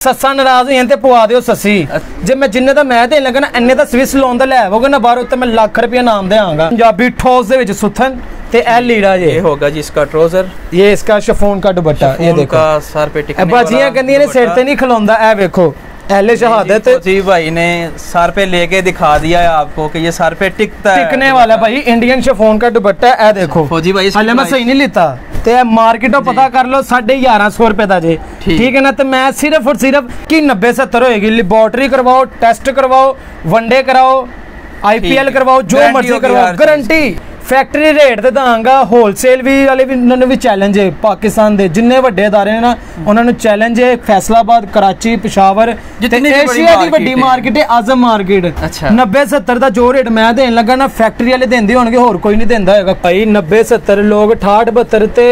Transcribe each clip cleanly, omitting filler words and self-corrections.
सस्सा नाराज हुई ते पवा दियो सस्सी। जे मैं जिन्ने दा मैं देन लगा ना इन्ने दा स्विस लोन दा ले आवोगे ना बाहर उत्ते मैं लाख रुपया नाम देंगा। पंजाबी ठोस दे विच सुथन ते ए लीड़ा ये होगा जी इसका ट्राउजर, ये इसका शिफॉन का दुपट्टा, ये देखो सर पे टिकने वाला। बाजियां कहंदी ने सिर ते नहीं खलोंदा, ए देखो अहले शहादत जी भाई ने सर पे लेके दिखा दिया है आपको कि ये सर पे टिकने वाला भाई। इंडियन शिफॉन का दुपट्टा है, देखो फौजी भाई हाले मैं सही नहीं लेता ते मार्केटों पता कर लो 1150 रुपए का जे, ठीक है ना। तो मैं सिर्फ और सिर्फ की 90-70 होएगी। लेबोरेटरी करवाओ, टेस्ट करवाओ, वनडे कराओ, IPL करवाओ, जो मर्जी करवाओ, गारंटी फैक्ट्री रेट ते दांगा। होलसेल भी वाले भी उन्होंने भी चैलेंज है, पाकिस्तान दे जिन्ने वड्डे अदारे ने ना उन्होंने चैलेंज है। फैसलाबाद, कराची, पेशावर, एशिया दी वड्डी मार्केट है आजम मार्केट। 90-70 दा जो रेट मैं देन लगा ना फैक्ट्री वाले देंदे होणगे, होर कोई नहीं देंदा होगा भाई। 90-70 लोग 68-72 ते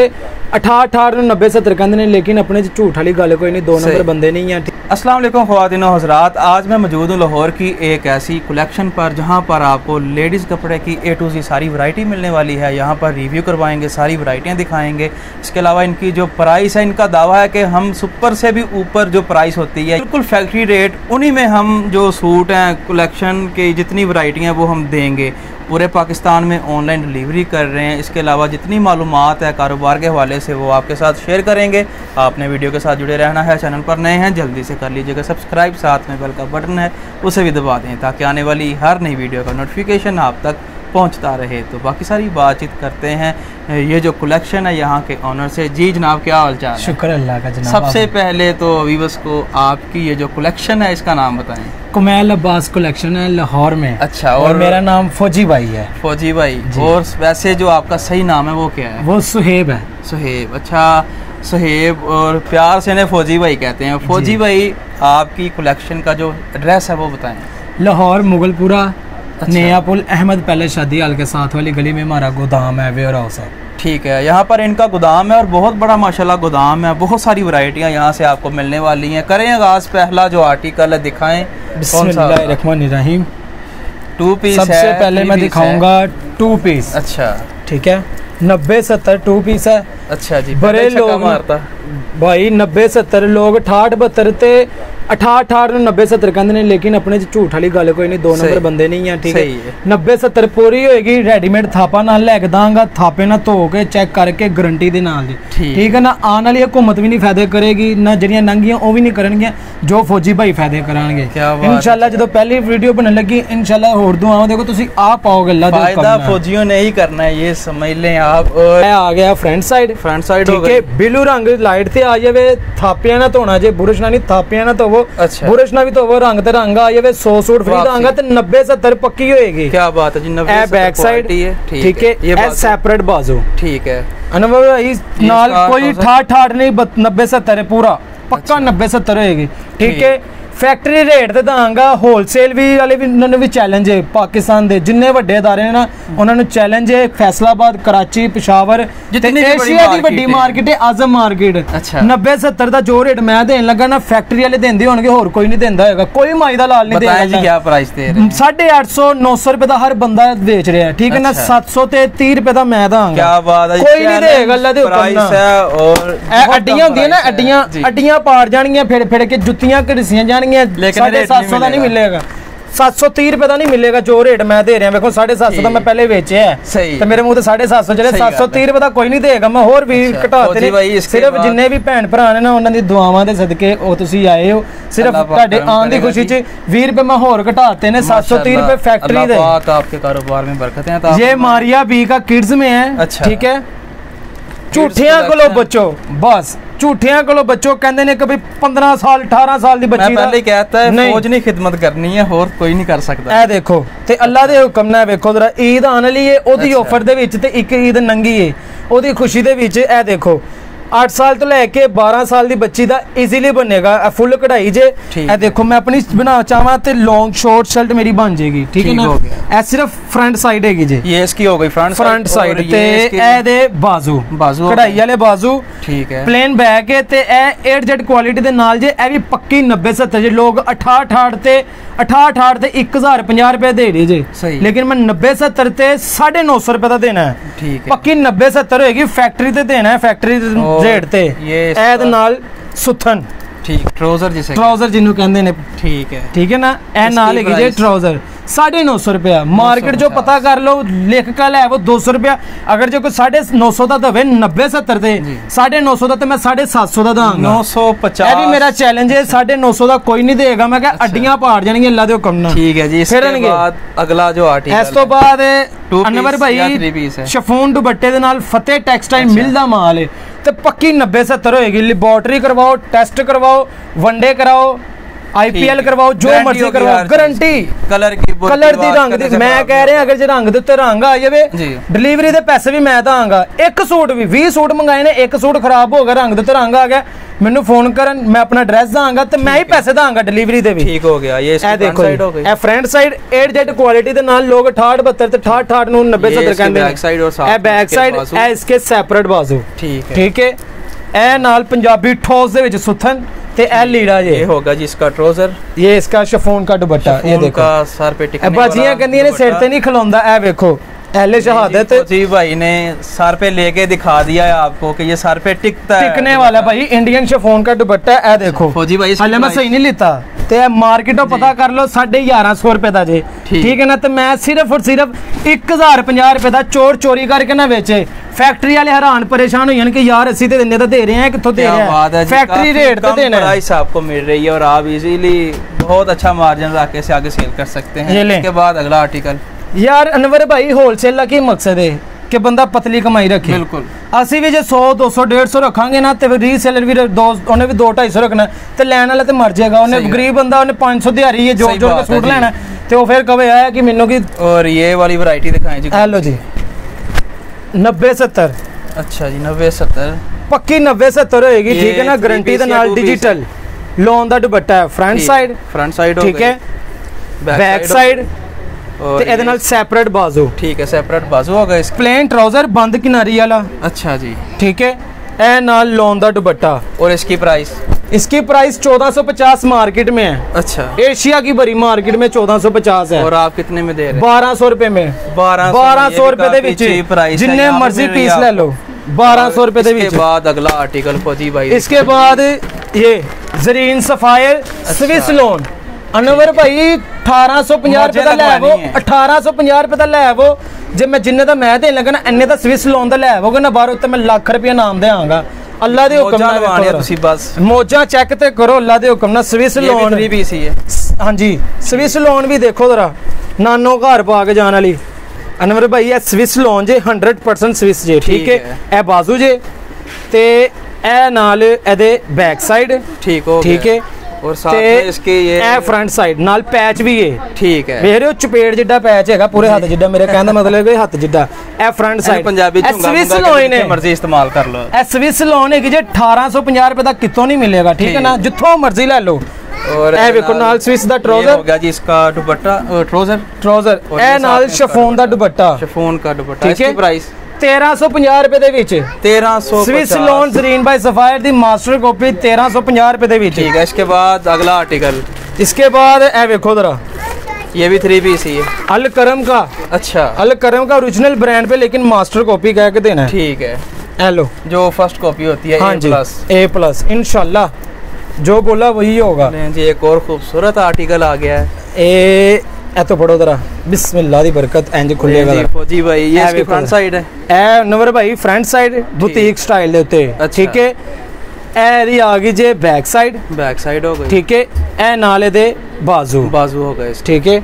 68 ਨੂੰ 90-70 कहते हैं, लेकिन अपने झूठ वाली गल कोई नहीं, 2 नंबर बंदे नहीं हैं। अस्सलाम वालेकुम ख्वातीन और हज़रात, आज मैं मौजूद हूँ लाहौर की एक ऐसी कलेक्शन पर जहाँ पर आपको लेडीज़ कपड़े की A to Z सारी वैरायटी मिलने वाली है। यहाँ पर रिव्यू करवाएंगे, सारी वैरायटियाँ दिखाएंगे। इसके अलावा इनकी जो प्राइस है, इनका दावा है कि हम सुपर से भी ऊपर जो प्राइस होती है बिल्कुल फैक्ट्री रेट, उन्हीं में हम जो सूट हैं कलेक्शन की जितनी वैरायटियाँ वो हम देंगे। पूरे पाकिस्तान में ऑनलाइन डिलीवरी कर रहे हैं। इसके अलावा जितनी मालूमात है कारोबार के हवाले से वो आपके साथ शेयर करेंगे। आपने वीडियो के साथ जुड़े रहना है। चैनल पर नए हैं जल्दी से कर लीजिएगा सब्सक्राइब, साथ में बेल का बटन है उसे भी दबा दें ताकि आने वाली हर नई वीडियो का नोटिफिकेशन आप तक पहुंचता रहे। तो बाकी सारी बातचीत करते हैं ये जो कलेक्शन है यहाँ के ऑनर से। जी जनाब, क्या हाल चाल? शुक्र अल्लाह का जनाब। सबसे पहले तो वीवर्स को आपकी ये जो कलेक्शन है इसका नाम बताएं। कुमैल अब्बास कलेक्शन है लाहौर में। अच्छा, और मेरा नाम फौजी भाई है। फौजी भाई, और वैसे जो आपका सही नाम है वो क्या है? वो सुहेब है। सुहेब, अच्छा सुहेब, और प्यार से ने फौजी भाई कहते हैं। फौजी भाई आपकी कलेक्शन का जो एड्रेस है वो बताएं। लाहौर मुगलपुरा, नया पुल, अहमद पैलेस शादी हाल के साथ वाली गली में हमारा गोदाम है, वेयर हाउस है। ठीक है, यहाँ पर इनका गोदाम है और बहुत बड़ा माशाल्लाह गोदाम है। बहुत सारी वैरायटियाँ यहाँ से आपको मिलने वाली हैं। करें आगाज़, पहला जो आर्टिकल है दिखाएं। बिस्मिल्लाहिर्रहमानिर्रहीम। 2 पीस है। सबसे पहले मैं दिखाऊंगा 2 पीस। अच्छा ठीक है, 90-70 2 पीस है। अच्छा जी, बड़े लोग मारता भाई 90-70 लोग 68-72 ते 68 ਨੂੰ 90-70 कहते हैं, लेकिन अपने झूठ वाली गल कोई नहीं, 2 नंबर बंदे नहीं है। ठीक है, 90-70 पूरी होएगी। रेडीमेड थापा नाल लैके दांगा, थापे ना धो के चेक करके गारंटी दे नाल दी। ठीक है ना, आने वाली हुकूमत भी नहीं फायदे करेगी ना, जड़ियां नंगियां वो भी नहीं करनगियां, जो फौजी भाई फायदे करांगे इंशाल्लाह। जो पहली वीडियो बनने लगी इंशाल्लाह होर दुआओं देखो तुसी आ पाओगे, अल्लाह दे फायदा फौजियों ने ही करना है, ये समझ लें आप। आ गया फ्रंट साइड हो गई, ब्लू रंग लाइट ते आ जावे, थापियां ना धोना जे, बुरश ना नहीं, थापियां ना धोवो। अच्छा, बुरश ना भी धोवो, रंग ते रंग आ जावे। 100 सूट फ्री दांगा ते 90-70 पक्की होएगी। क्या बात है जी। 90 बैक साइड, ठीक है, ये सेपरेट बाजू। ठीक है, अनुभव इस नाल कोई ठाठ नहीं, 90-70 पूरा पक्का 90-70 होएगी। ठीक है, फैक्ट्री रेट ते दांगा। होलसेल भी वाले भी उन्होंने भी चैलेंज है, पाकिस्तान दे जिन्ने वड्डे अदारे ने ना उन्होंने चैलेंज है। फैसलाबाद, कराची, पेशावर, एशिया दी वड्डी मार्केट है आजम मार्केट। अच्छा, 90-70 दा जो रेट मैं देन लगा ना फैक्ट्री वाले देंदे होणगे, होर कोई नहीं देंदा होगा। कोई माई दा लाल नहीं देगा जी। क्या प्राइस दे रहे हैं? 850-900 रुपए दा हर बंदा बेच रहा है। ठीक है ना, 700 ते 30 रुपए दा मैं दांगा। क्या बात है, कोई नहीं देगा, अल्लाह दे हुक्म है। और अड्डियां होंदी है ना, अड्डियां पाड़ जाणगियां, फिर के जुत्तियां घड़सियां जाणगियां, लेकिन 750 का नहीं मिलेगा, 730 रुपए का नहीं मिलेगा। जो रेट मैं दे रहा देखो 750 का मैं पहले बेचे है, तो मेरे मुंह 750 चले, 730 रुपए का कोई नहीं देगा। मैं होर भी घटाते ने, सिर्फ जिन्ने भी भैन भरा ने ना उन्होंने दुआवां दे सदके ओ तुसी आए हो, सिर्फ तुहाडे आन दी खुशी च 20 रुपए मैं होर घटाते ने, 730 रुपए फैक्ट्री दे। आपके कारोबार में बरकतें। ये मारिया बी का किड्स में है। ठीक है, झूठियां को बचो, बस झूठियां को बचो। कहते ने कभी 15 साल 18 साल दी बच्ची पहले कहता है फौज नहीं खिदमत करनी है, और कोई नहीं कर सकता। ए देखो ते अल्लाह दे हुक्म ने वेखो जरा, ईद आने वाली है, ओदी ऑफर दे विच ते एक ईद नंगी है, ओदी खुशी दे विच ए देखो 8 साल तो लैके 12 साल की बच्ची का इजीली बनेगा। फुल कढ़ाई जे, ए देखो मैं अपनी बना चाहवा तो लॉन्ग शॉर्ट शर्ट मेरी बन जाएगी। ठीक है ना, ए सिर्फ फ्रंट साइड है जी, ये इसकी हो गई फ्रंट साइड ते ए दे बाजू कढ़ाई वाले बाजू। ठीक है, प्लेन बैक है ते ए 8Z क्वालिटी दे नाल जे, ए भी पक्की 90-70 जे। लोग 68 ते 1050 रुपए दे रहे जे, लेकिन मैं 90-70 ते 950 रुपए का देना है। ठीक है, पक्की 90-70 होएगी, फैक्ट्री ते देना है, फैक्ट्री रेट ते। ये ऐद नाल सुथन ठीक ट्राउजर जिसे ट्राउजर जिन्हों कहते हैं ठीक है ना ए नाल है जी ट्राउजर 950 रुपया मार्केट जो पता कर लो लिख कर है वो 200 रुपया अगर जो कोई 950 का दवे 90-70 दे 950 का तो मैं 750 का दांगा 950 ये भी मेरा चैलेंज है 950 का कोई नहीं देगा मैं क्या अड्डियां पाड़ जाएंगे अल्लाह दे हुक्म नाल ठीक है जी इसके बाद अगला जो आर्टिकल इस तो बाद अनवर भाई शिफॉन दुपट्टे दे नाल फतेह टेक्सटाइल मिल दा माल है ते पक्की 90-70 होएगी लैबोरेटरी करवाओ टेस्ट करवाओ वनडे कराओ आईपीएल करवाओ जो मर्जी करवाओ गारंटी कलर दी रंग दी मैं कह रहा अगर जे रंग दे उत्ते रंग आ जावे डिलीवरी दे पैसे भी मैं दांगा एक सूट भी 20 सूट मंगाए ने एक सूट खराब हो गया रंग दे उत्ते रंग आ गया मेनू फोन करन मैं अपना एड्रेस दांगा ते मैं ही पैसे दांगा डिलीवरी दे भी ठीक हो गया ये देखो ए फ्रंट साइड 8Z क्वालिटी दे नाल लोग 68 72 ते 68 नु 90-70 कहंदे बैक साइड और साथ ए बैक साइड ए इसके सेपरेट बाजू ठीक है ए नाल पंजाबी ठोस दे विच सुथन ते ए लीड़ा ये होगा जी इसका ट्राउजर ये इसका शिफॉन का दुपट्टा ये देखो का सर पे टिकने वाला बाजियां कहंदियां ने सिर ते नहीं खलोंदा ए देखो एले शहादत जी भाई ने सर पे लेके दिखा दिया है आपको कि ये सर पे टिकता है टिकने वाला भाई इंडियन शिफॉन का दुपट्टा ए देखो फौजी भाई हाले मैं सही नहीं लेता ते मार्केटों पता कर लो 1150 रुपए दा जे ठीक है ना ते मैं सिर्फ और सिर्फ 1050 रुपए दा चोर चोरी करके ना बेचे फैक्ट्री वाले हैरान परेशान हुए कि यार असि ते देने तो दे रहे हैं कितों दे रहे हैं फैक्ट्री रेट तो देना है प्राइस आपको मिल रही है और आप इजीली बहुत अच्छा मार्जिन रख के से आगे सेल कर सकते हैं इसके बाद अगला आर्टिकल यार अनवर भाई होलसेल का की मकसद है कि बंदा पतली कमाई रखे बिल्कुल असि भी जे 100 200 150 रखांगे ना ते रीसेलर भी उन्हें भी 200-250 रखना ते लैन वाला ते मर जाएगा उन्हें गरीब बंदा उन्हें 500 दिहाड़ी ये जोड़ जोड़ के सूट लेना ते वो फिर कवे आया कि मेनू की और ये वाली वैरायटी दिखाएं जी हेलो जी 90-70 अच्छा जी 90-70 पक्की 90-70 होएगी ठीक है ना गारंटी दे नाल डिजिटल लोन दा दुपट्टा है फ्रंट साइड ठीक है बैक साइड ते ਇਹਦੇ ਨਾਲ सेपरेट बाजू ठीक है सेपरेट बाजू होगा इस प्लेन ट्राउजर बंद किनारी वाला अच्छा जी ठीक है ए नाल लोन दा दुपट्टा और इसकी प्राइस 1450 मार्केट में है अच्छा एशिया की बड़ी मार्केट में 1450 है और आप कितने में दे रहे हैं 1200 रुपए में 1200 रुपए दे विच जिन्ने मर्जी पीस ले लो 1200 रुपए दे विच इसके बाद अगला आर्टिकल फौजी भाई इसके बाद ये Zareen sapphire Swiss loan Anwar भाई 1850 रुपए दा ले वो 1850 रुपए दा ले वो जे मैं जिन्ने दा मैं देन लगा ना इन्ने दा स्विस लोन दा ले आवोगे ना बाहर उत्ते मैं लाख रुपया नाम देआंगा अल्लाह दे हुक्म नाल तुसी बस मौजा चेक ते करो अल्लाह दे हुक्म नाल स्विस लोन भी पीसी है हां जी स्विस लोन भी देखो जरा नानो घर पा के जाने वाली अनवर भाई ये स्विस लोन जे 100% स्विस जे ठीक है ए बाजू जे ते ए नाल एदे बैक साइड ठीक है और साथ में इसके ये फ्रंट साइड नाल पैच भी है ठीक है वेख रहे हो चपेड़ जिड्डा पैच हैगा पूरे हाथ जिड्डा मेरे कहने दा मतलब है हाथ जिड्डा ए front side Punjabi Swiss lawn है मर्जी इस्तेमाल कर लो ए स्विस लोन है कि जे 1850 रुपए दा कितों नहीं मिलेगा ठीक है ना जिथों मर्जी ले लो और ए देखो नाल स्विस दा ट्राउजर हो गया जी इसका दुपट्टा ट्राउजर ए नाल शिफॉन दा दुपट्टा इसकी प्राइस 1350 रुपए दे विच 1350 Swiss lawn Zareen by Sapphire दी मास्टर कॉपी 1350 रुपए दे विच ठीक है इसके बाद अगला आर्टिकल इसके बाद ए देखो जरा ये भी 3 पीस ही है अल करम का अच्छा अल करम का ओरिजिनल ब्रांड पे लेकिन मास्टर कॉपी कह के देना है ठीक है हेलो जो फर्स्ट कॉपी होती है A+ इंशाल्लाह जो बोला वही होगा जी एक और खूबसूरत आर्टिकल आ गया है ए तो पढ़ो जरा बिस्मिल्लाह दी बरकत इंज खुलेगा जी भाई ये इसकी फ्रंट साइड है ए नंबर भाई फ्रंट साइड बुटीक स्टाइल दे उते ठीक है ए दी आ गई जे बैक साइड हो गई ठीक है ए नाले दे बाजू हो गए ठीक है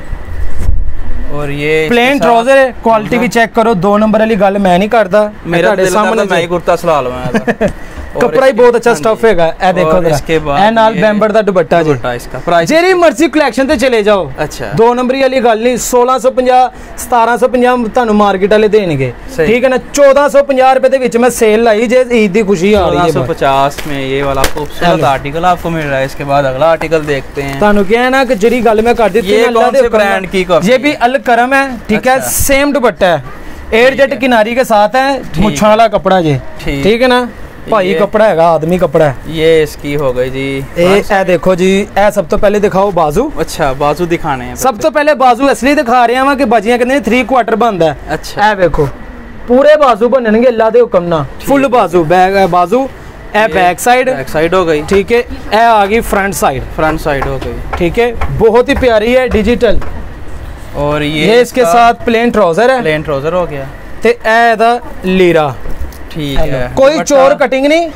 और ये प्लेन ट्राउजर है क्वालिटी भी चेक करो 2 नंबर वाली गल मैं नहीं करता मेरा सामने मैं ही कुर्ता सला लवां कपड़ा ही बहुत अच्छा स्टफ हैगा ए देखो इसके बाद ए नाल बैम्बर दा दुपट्टा जी इसका प्राइस जेरी मर्जी कलेक्शन ते चले जाओ अच्छा 2 नंबरी वाली गल नहीं 1650 1750 ਤੁਹਾਨੂੰ ਮਾਰਕੀਟ ਵਾਲੇ ਦੇਣਗੇ ठीक है ना 1450 रुपए दे विच मैं सेल लाई जे ईद दी खुशी आ रही है 1450 में ये वाला खूबसूरत आर्टिकल आपको मिल रहा है इसके बाद अगला आर्टिकल देखते हैं ਤੁਹਾਨੂੰ ਕਿਹਾ ਨਾ कि जेरी गल मैं कर दी ये कौन से ब्रांड की कॉपी ये भी अल करम है ठीक है सेम दुपट्टा है एयरजेट किनारी के साथ है मुछां वाला कपड़ा जे ठीक है ना भाई कपड़ा है आदमी कपड़ा है ये इसकी हो गई जी ए देखो जी ए सब तो पहले दिखाओ बाजू अच्छा बाजू दिखाने हैं सब तो पहले बाजू असली दिखा रहे हैं कि बाजियां कहते 3/4 बनता है अच्छा ए देखो पूरे बाजू बननगे अल्लाह दे हुक्म ना फुल बाजू बैग बाजू ए बैक साइड हो गई, ठीक है। ए आ गई फ्रंट साइड हो गई, ठीक है। बहुत ही प्यारी है डिजिटल। और ये इसके साथ प्लेन ट्राउजर है, प्लेन ट्राउजर हो गया ते ए दा लीरा, ठीक है। कोई चोर कटिंग नहीं,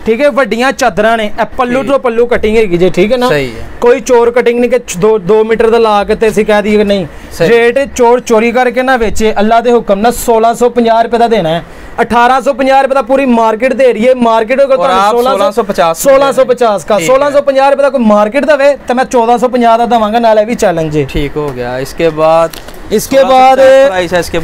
ठीक है। वड्डियां चादरां ने, पल्लू तो पल्लू कटिंग है जी, ठीक है ना, सही है। कोई चोर कटिंग नहीं कि 2 मीटर दा ला के ते ਅਸੀਂ कह दी नहीं। रेट चोर चोरी करके ना बेचे, अल्लाह दे हुक्म ना 1650 रुपए दा देना है। 1850 रुपए दा पूरी मार्केट दे रही है। मार्केट होगा तो 1650 का, 1650 रुपए दा कोई मार्केट दवे तो मैं 1450 दा दवांगा, नाले भी चैलेंज है, ठीक हो गया। इसके बाद प्राइस है। इसके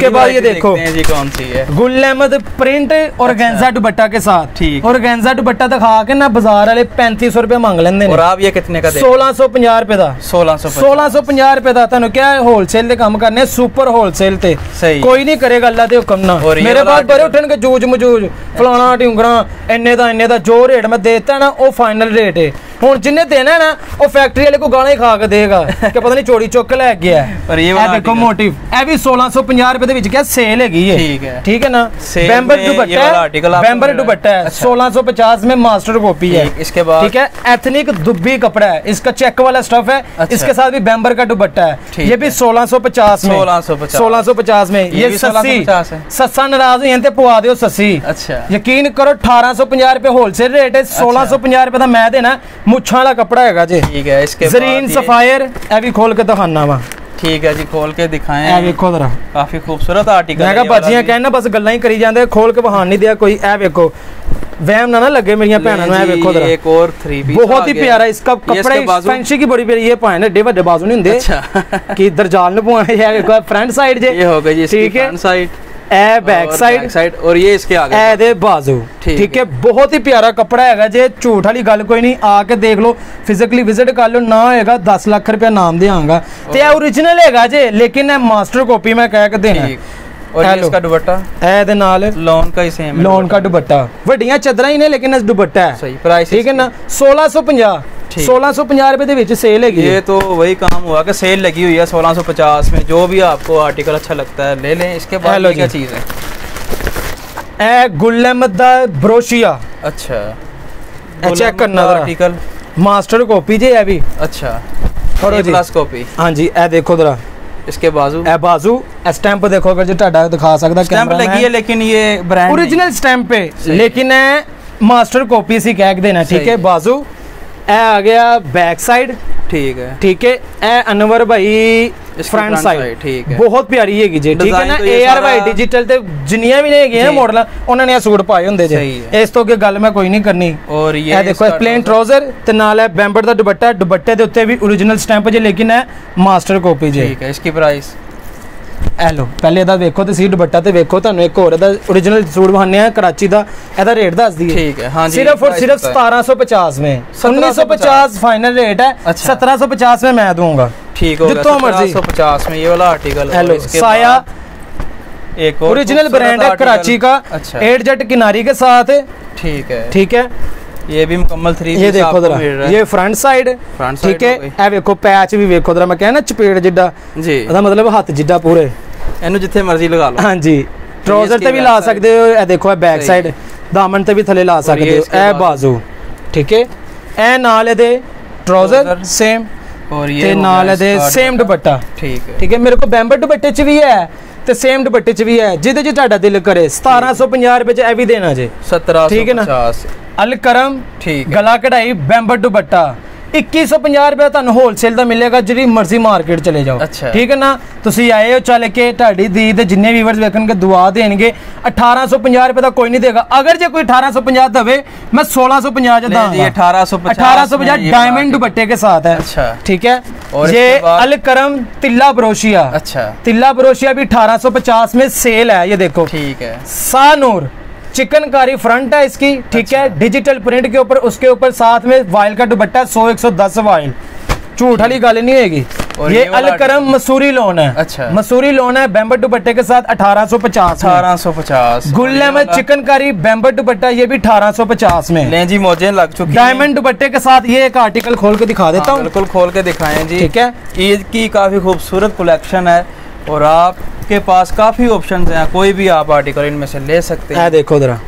बाद ये देखो जी कौन सी है, गुल अहमद प्रिंट और ऑर्गेन्जा दुपट्टा के साथ, ठीक। और ऑर्गेन्जा दुपट्टा दिखा के ना बाजार वाले 3500 रुपए मांग लेंदे ने। और आप ये कितने का दे? 1650 रुपए दा, 1650 रुपए दा। तानू क्या है, होलसेल दे काम करने, सुपर होलसेल ते सही। कोई नहीं करेगा अल्लाह दे हुक्म ना। मेरे पास बड़े उठन के जूझ मजूझ फलाना टिंगरा इन्ने दा जो रेट मैं देता है ना वो फाइनल रेट है। हुण जिन्ने देना है ना वो फैक्ट्री वाले को गाना ही खा के देगा कि पता नहीं चोरी चुक लै गया है। पर ये देखो मोटिव, ए भी 1650 रुपए दे विच क्या सेल हैगी है, ठीक है ना। बैम्बर दुपट्टा है, बैम्बर दुपट्टा है, 1650 में मास्टर कॉपी है। इसके बाद ठीक है, एथनिक दुब्बी कपड़ा है, इसका चेक वाला स्टफ है। इसके साथ भी बैम्बर का दुपट्टा है, ये भी 1650 में, 1650 में। ये सस्सा नाराज हुई ते पवा दियो सस्सी। अच्छा, यकीन करो 1850 रुपए होलसेल रेट है, 1650 रुपए दा मैं देना। मुच्छां वाला कपड़ा हैगा जी, ठीक है। इसके जरीन सफायर ए भी खोल के दिखाना वा, ठीक है जी, खोल के दिखाएं। ए देखो जरा, काफी खूबसूरत आर्टिकल है। मैं कहा बच्चियां कहना बस गल्लां ही करी जांदे, खोल के बहान नहीं दिया कोई। ए देखो वहम ना लगे मेरियां भैणां नूं। ए देखो जरा, एक और 3 पीस बहुत ही प्यारा इसका कपड़ा, फैंसी की बड़ी प्यारी। ये पाए ने बड़े बाजू नहीं हुंदे, अच्छा कि दरजाल ने पवाने। ये देखो फ्रंट साइड जे, ये हो गई जी इसकी फ्रंट साइड, ए बैक साइड और ये इसके आगे ए दे बाजू, ठीक है। बहुत ही प्यारा कपड़ा हैगा जे, झूठ वाली गल कोई नहीं। आके देख लो, फिजिकली विजिट कर लो, ना होएगा 10 लाख रुपया नाम देंगा। ते ओरिजिनल हैगा जे, लेकिन मास्टर कॉपी मैं कह के देना। और ये इसका दुपट्टा ए दे नाल लॉन का ही सेम है, लॉन का दुपट्टा। वड्डियां चादरां ही ने लेकिन इस दुपट्टा है सही। प्राइस ठीक है ना, 1650 1650 रुपए दे विच सेल है। ये तो वही काम हुआ कि सेल लगी हुई है 1650 में। जो भी आपको आर्टिकल अच्छा लगता है ले लें। इसके बाद क्या चीज है, ए गुल अहमद दा ब्रोशिया। अच्छा, चेक करना आर्टिकल, मास्टर कॉपी जे है भी। अच्छा, और प्लस कॉपी। हां जी, ए देखो जरा, इसके बाजू स्टैंप देखो, अगर जो टाडा दिखा सकदा, स्टैंप लगी है लेकिन ये ब्रांड ओरिजिनल स्टैंप है, लेकिन मास्टर कॉपी सी कह देना, ठीक है। बाजू ए आ गया बैक साइड, ठीक है। ए अनवर भाई फ्रंट साइड, ठीक है। बहुत प्यारी हैगी जी, ठीक है ना। AR भाई डिजिटल ते जिन्नियां भी हैगी हैं मॉडल, उन्होंने ये सूट पाए हुंदे जे। इस तो अगे गल मैं कोई नहीं करनी। और ये देखो प्लेन ट्राउजर ते नाल है बैम्बर दा दुपट्टा, दुपट्टे दे उत्ते भी ओरिजिनल स्टैंप जे, लेकिन है मास्टर कॉपी जे, ठीक है। इसकी प्राइस लो पहले ਇਹਦਾ ਵੇਖੋ ਤੇ ਸੀ ਦੁਪੱਟਾ ਤੇ ਵੇਖੋ, ਤੁਹਾਨੂੰ ਇੱਕ ਹੋਰ ਇਹਦਾ ओरिजिनल सूट ਬਹਾਨੇ ਆ कराची ਦਾ, ਇਹਦਾ रेट ਦੱਸ ਦਈਏ, ठीक है। हां जी, सिर्फ और सिर्फ 1750 में, 1950 फाइनल रेट है। 1750 में मैं दूंगा, ठीक होगा। 1750 में ये वाला आर्टिकल है। साया एक और ओरिजिनल ब्रांड है कराची का, 8 जट किनारी के साथ, ठीक है, ठीक है। ये भी मुकम्मल 3 पीस। ये देखो जरा, ये फ्रंट साइड, ठीक है। ए देखो पैच भी देखो जरा, मैं कहना चपेड़ जिड्डा जी, ਇਹਦਾ मतलब हाथ जिड्डा पूरे, ਇਹਨੂੰ ਜਿੱਥੇ ਮਰਜ਼ੀ ਲਗਾ ਲਓ। ਹਾਂਜੀ, ट्राउजर ਤੇ ਵੀ ਲਾ ਸਕਦੇ ਹੋ। ਇਹ ਦੇਖੋ, ਇਹ बैक साइड दामन ਤੇ ਵੀ ਥੱਲੇ ਲਾ ਸਕਦੇ ਹੋ। ਇਹ बाजू, ठीक है। ਇਹ ਨਾਲ ਇਹਦੇ ट्राउजर सेम, और ये ਨਾਲ ਇਹਦੇ सेम दुपट्टा, ठीक है, ठीक है। मेरे को बैम्बर दुपट्टे ਚ ਵੀ ਹੈ ਤੇ सेम दुपट्टे ਚ ਵੀ ਹੈ, ਜਿਹਦੇ ਚ ਤੁਹਾਡਾ दिल करे। 1750 रुपए ਚ ਇਹ ਵੀ देना जे, 1750, ठीक है ना। अल करम, ठीक, गला कढ़ाई बैम्बर दुपट्टा 2150 रुपए ਤੁਹਾਨੂੰ ਹੋਲਸੇਲ ਦਾ ਮਿਲੇਗਾ, ਜਿਹੜੀ ਮਰਜ਼ੀ ਮਾਰਕੀਟ ਚਲੇ ਜਾਓ, ਠੀਕ ਹੈ ਨਾ। ਤੁਸੀਂ ਆਏ ਹੋ ਚੱਲ ਕੇ, ਤੁਹਾਡੀ ਦੀ ਦੇ ਜਿੰਨੇ ਵੀਵਰਸ ਵੇਖਣਗੇ ਦੁਆ ਦੇਣਗੇ। 1850 रुपए ਦਾ ਕੋਈ ਨਹੀਂ ਦੇਗਾ। ਅਗਰ ਜੇ ਕੋਈ 1850 ਦਵੇ, मैं 1650 ਚ ਦਾਂਗਾ। 1850 डायमंड दुपट्टे के साथ है, अच्छा, ठीक है। और ये अल करम तिल्ला ब्रोशिया, अच्छा, तिल्ला ब्रोशिया भी 1850 में सेल है। ये देखो, ठीक है। सानूर चिकनकारी फ्रंट है इसकी, ठीक है। डिजिटल प्रिंट के ऊपर, उसके ऊपर साथ में वाइल का दुपट्टा 100-110 वाइल, झूठ वाली गल नहीं होगी। ये अल करम मसूरी लोन है, अच्छा, मसूरी लोन है बैम्बर दुपट्टे के साथ 1850। गुल अहमद चिकनकारी बैम्बर दुपट्टा, ये भी 1850 में। ले जी, मौजें लग चुकी हैं। डायमंड दुपट्टे के साथ ये एक आर्टिकल खोल के दिखा देता हूँ, बिल्कुल खोल के दिखाएं जी, ठीक है। ईद की काफी खूबसूरत कलेक्शन है और आपके पास काफी ऑप्शंस हैं, कोई भी आप आर्टिकल इनमें से ले सकते हैं। देखो जरा,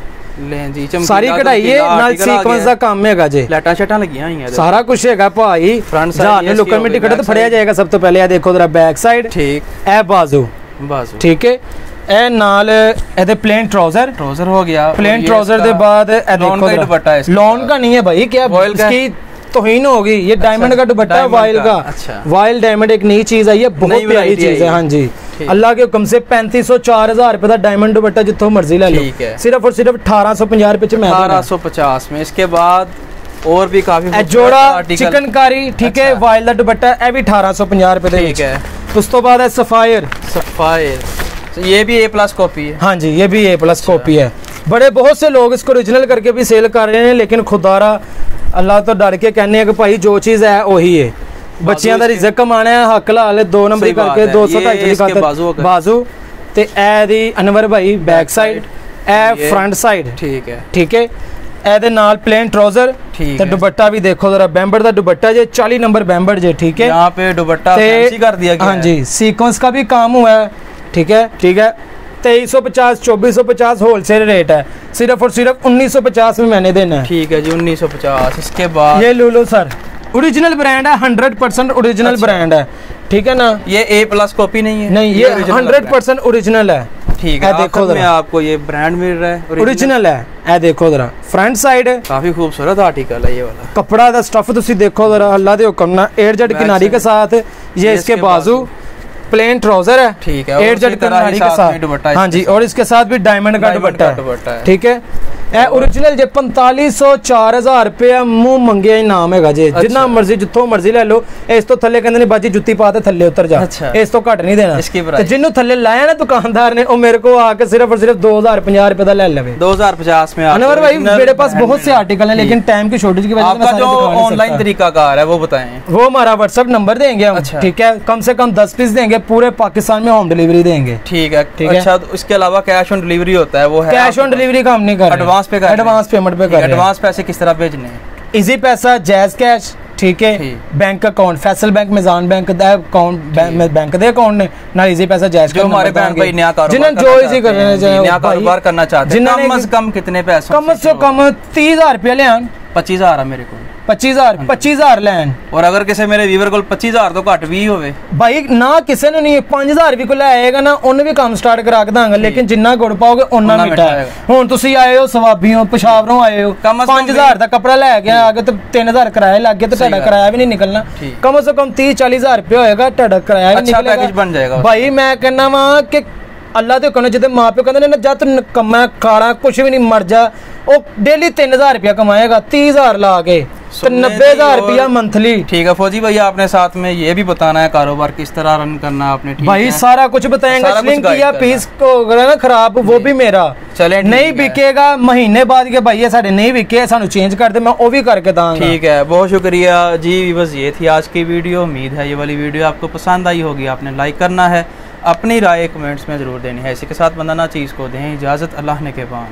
लें जी, सारी कढ़ाई है नाल सीक्वेंस दा काम हैगा जे, लाइटां शटां लगियां होईयां, सारा कुछ हैगा भाई। फ्रंट साइड ने लुकर में टिकट तो फड़िया जाएगा। सब तो पहले ये देखो जरा बैक साइड, ठीक ए बाजू ठीक है, ए नाल एदे प्लेन ट्राउजर हो गया। प्लेन ट्राउजर दे बाद ए देखो दुपट्टा है, लॉन का नहीं है भाई, क्या इसकी तोहीन होगी। ये डायमंड का दुपट्टा है, वाइल का। वाइल डायमंड एक नई चीज आई है, बहुत प्यारी चीज है। हाँ जी, अल्लाह के हुक्म से 3500 4000 रुपए का डायमंड दुपट्टा जितो मर्जी ले लो, सिर्फ और सिर्फ 1850 रुपए में, 1850 में। इसके बाद और भी काफी जोड़ा चिकनकारी, ठीक है, वाइल का दुपट्टा, ये भी 1850 रुपए ठीक है। उस तो बाद है सफायर, ये भी A+ कॉपी है। हाँ जी, ये भी A+ कॉपी है। बड़े बहुत से लोग इसको ओरिजिनल करके भी सेल कर रहे हैं, लेकिन खुदारा अल्लाह तो डर के कहने हैं कि भाई जो चीज़ है वही है। बच्चियां दा रिज़्क कमाना है, हक लाल 2 नंबर करके 200 बाजू ते ए दी अनवर भाई बैक साइड, ए फ्रंट साइड, ठीक है ठीक है। ए दे नाल प्लेन ट्राउजर ते दुपट्टा भी देखो जरा, बैम्बर दा दुपट्टा जे 40 नंबर बैम्बर जे, ठीक है। यहाँ पे दुपट्टा फैंसी कर दिया गया। हाँ जी, सीक्वेंस का भी काम हुआ है, ठीक है ठीक है। 2350 2450 होलसेल रेट है, सिर्फ और सिर्फ 1950 में मैंने देना है, ठीक है जी 1950। इसके बाद ये लूलो सर, ओरिजिनल ब्रांड है, 100% ओरिजिनल ब्रांड है, ठीक है ना। ये A+ कॉपी नहीं है, नहीं ये 100% ओरिजिनल है, ठीक है। देखो में आपको ये ब्रांड मिल रहा है, ओरिजिनल है। ए देखो जरा फ्रंट साइड, काफी खूबसूरत आर्टिकल है ये वाला। कपड़ा दा स्टफ तुसी देखो जरा, अल्लाह दे हुक्म ना, 8Z किनारी के साथ। ये इसके बाजू प्लेन ट्राउजर है, ठीक है, 8Z किनारी के साथ। हाँ जी, और इसके साथ भी डायमंड का दुपट्टा है, ठीक है। ए ओरिजिनल जे 4500 4000 रुपए मुंह मंगे इनाम हैगा जे, जितना मर्जी जिथों मर्जी ले लो। इस तो थल्ले कहंदे ने बाजी जुत्ती पा ते थल्ले उतर जा, इस तो घट नहीं देना। ते जिन्नु थल्ले लाया ना दुकानदार ने, ओ मेरे को आके सिर्फ और सिर्फ 2050 रुपए दा ले लेवे। 2050 में अनवर भाई मेरे पास बहुत से आर्टिकल हैं, लेकिन टाइम की शॉर्टेज की वजह से आपका जो ऑनलाइन तरीकाकार है वो बताएं। वो हमारा व्हाट्सएप नंबर देंगे हम, ठीक है, कम से कम 10 पीस देंगे, पूरे पाकिस्तान में होम डिलीवरी देंगे, ठीक है ठीक है। अच्छा, इसके अलावा कैश ऑन डिलीवरी होता है, वो है कैश ऑन डिलीवरी का हम नहीं कर रहे, एडवांस पेमेंट पे कर रहे हैं। एडवांस पैसे किस तरह भेजने हैं? इजी पैसा, जैज कैश, ठीक है, bank account, Faysal bank, Meezan bank दा अकाउंट, बैंक दे अकाउंट ने ना, इजी पैसा जैज जो हमारे बहन भाई नया कारोबार जो इजी कर रहे हैं, नया कारोबार करना चाहते हैं, कम से कम कितने पैसे? कम से कम 30000 रुपया ले आन। 25000 है मेरे को, 25000 लैन। और अगर किसी मेरे व्यूअर को 25000 तो घट भी होवे भाई ना, किसी ने नहीं 5000 भी को ले आएगा ना, उन्हें भी काम स्टार्ट करा के दांगा, लेकिन जिन्ना गुड़ पाओगे उन्ना मिठा है। हुन तुसी आए हो सवाबियों पेशावरों आए हो, 5000 का कपड़ा ले गए आगे तो 3000 किराया लग गया, तो ਤੁਹਾਡਾ किराया भी नहीं निकलना। कम से कम 30-40 हजार होएगा, ਤੁਹਾਡਾ किराया भी निकलेगा, पैकेज बन जाएगा। भाई मैं कहना वा कि अल्लाह दे कहने जिते माँ प्यो कहते ने जा तू कमा खाना कुछ भी नहीं, मर जा। वो डेली 3000 रुपया कमाएगा, 30000 ला के 90,000 रुपया मंथली। ठीक है फौजी भैया, आपने साथ में ये भी बताना है कारोबार किस तरह रन करना है आपने, भाई है? सारा कुछ बताएंगे। स्लिंग किया पीस को अगर ना खराब, वो भी मेरा चले नहीं बिकेगा, महीने बाद के भाई साढ़े नहीं बिके, सानू चेंज कर दे, मैं वो भी करके दांगा। ठीक है, बहुत शुक्रिया जी। बस ये थी आज की वीडियो, उम्मीद है ये वाली वीडियो आपको पसंद आई होगी। आपने लाइक करना है, अपनी राय कमेंट्स में ज़रूर देनी है। इसी के साथ वंदना चीज़ को दें इजाज़त, अल्लाह ने के बान।